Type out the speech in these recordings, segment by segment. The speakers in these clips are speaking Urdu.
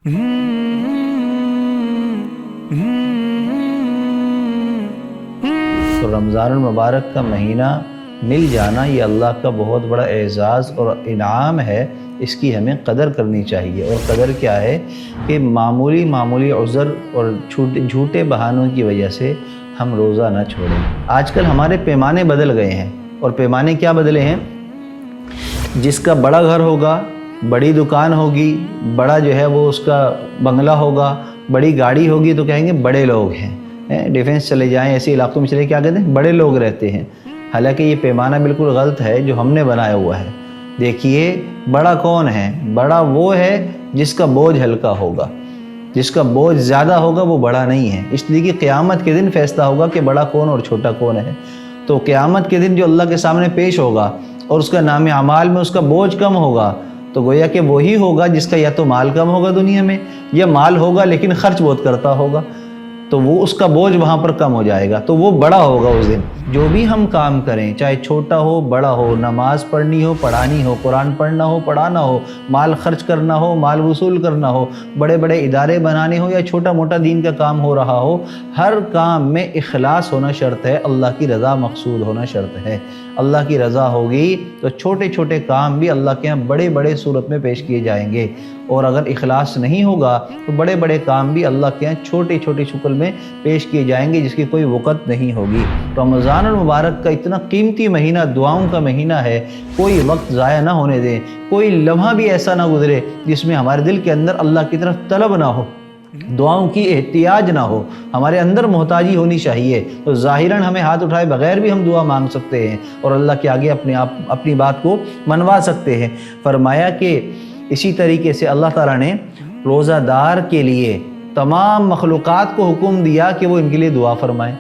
تو رمضان المبارک کا مہینہ مل جانا یہ اللہ کا بہت بڑا اعزاز اور انعام ہے، اس کی ہمیں قدر کرنی چاہیے۔ اور قدر کیا ہے کہ معمولی عذر اور جھوٹے بہانوں کی وجہ سے ہم روزہ نہ چھوڑیں۔ آج کل ہمارے پیمانے بدل گئے ہیں، اور پیمانے کیا بدلے ہیں؟ جس کا بڑا گھر ہوگا، بڑی دکان ہوگی، بڑا جو ہے وہ اس کا بنگلہ ہوگا، بڑی گاڑی ہوگی، تو کہیں گے بڑے لوگ ہیں۔ ڈیفینس چلے جائیں، ایسے علاقوں میں چلے، کیا کہتے ہیں؟ بڑے لوگ رہتے ہیں۔ حالانکہ یہ پیمانہ بالکل غلط ہے جو ہم نے بنایا ہوا ہے۔ دیکھیے بڑا کون ہے؟ بڑا وہ ہے جس کا بوجھ ہلکا ہوگا، جس کا بوجھ زیادہ ہوگا وہ بڑا نہیں ہے۔ اس لیے کہ قیامت کے دن فیصلہ ہوگا کہ بڑا کون اور چھوٹا کون ہے۔ تو قیامت کے دن جو اللہ کے سامنے پیش ہوگا اور اس کا نام اعمال میں اس کا بوجھ کم ہوگا، تو گویا کہ وہی ہوگا جس کا یا تو مال کم ہوگا دنیا میں، یا مال ہوگا لیکن خرچ بہت کرتا ہوگا، تو وہ اس کا بوجھ وہاں پر کم ہو جائے گا، تو وہ بڑا ہوگا اس دن۔ جو بھی ہم کام کریں، چاہے چھوٹا ہو بڑا ہو، نماز پڑھنی ہو پڑھانی ہو، قرآن پڑھنا ہو پڑھانا ہو، مال خرچ کرنا ہو، مال وصول کرنا ہو، بڑے بڑے ادارے بنانے ہو، یا چھوٹا موٹا دین کا کام ہو رہا ہو، ہر کام میں اخلاص ہونا شرط ہے، اللہ کی رضا مقصود ہونا شرط ہے۔ اللہ کی رضا ہوگی تو چھوٹے چھوٹے کام بھی اللہ کے ہاں بڑے بڑے صورت میں پیش کیے جائیں گے، اور اگر اخلاص نہیں ہوگا تو بڑے بڑے کام بھی اللہ کے ہاں چھوٹے چھوٹے شکل میں پیش کیے جائیں گے، جس کی کوئی وقت نہیں ہوگی۔ رمضان المبارک کا اتنا قیمتی مہینہ، دعاؤں کا مہینہ ہے، کوئی وقت ضائع نہ ہونے دیں، کوئی لمحہ بھی ایسا نہ گزرے جس میں ہمارے دل کے اندر اللہ کی طرف طلب نہ ہو، دعاؤں کی احتیاج نہ ہو، ہمارے اندر محتاجی ہونی چاہیے۔ تو ظاہراً ہمیں ہاتھ اٹھائے بغیر بھی ہم دعا مانگ سکتے ہیں اور اللہ کے آگے اپنی بات کو منوا سکتے ہیں۔ فرمایا کہ اسی طریقے سے اللہ تعالیٰ نے روزہ دار کے لیے تمام مخلوقات کو حکم دیا کہ وہ ان کے لیے دعا فرمائیں۔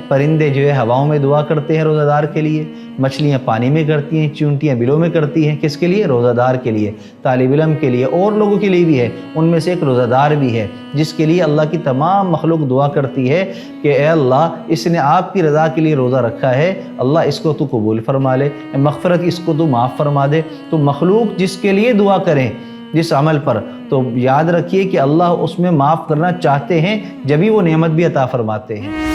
پرندے جو ہے ہواؤں میں دعا کرتے ہیں روزہ دار کے لیے، مچھلیاں پانی میں کرتی ہیں، چونٹیاں بلوں میں کرتی ہیں، کس کے لیے؟ روزہ دار کے لیے، طالب علم کے لیے، اور لوگوں کے لیے بھی ہے۔ ان میں سے ایک روزہ دار بھی ہے جس کے لیے اللہ کی تمام مخلوق دعا کرتی ہے کہ اے اللہ، اس نے آپ کی رضا کے لیے روزہ رکھا ہے، اللہ اس کو تو قبول فرما لے، مغفرت اس کو تو معاف فرما دے۔ تو مخلوق جس کے لیے دعا کریں جس عمل پر، تو یاد رکھیے کہ اللہ اس میں معاف کرنا چاہتے ہیں، جبھی وہ نعمت بھی عطا فرماتے ہیں۔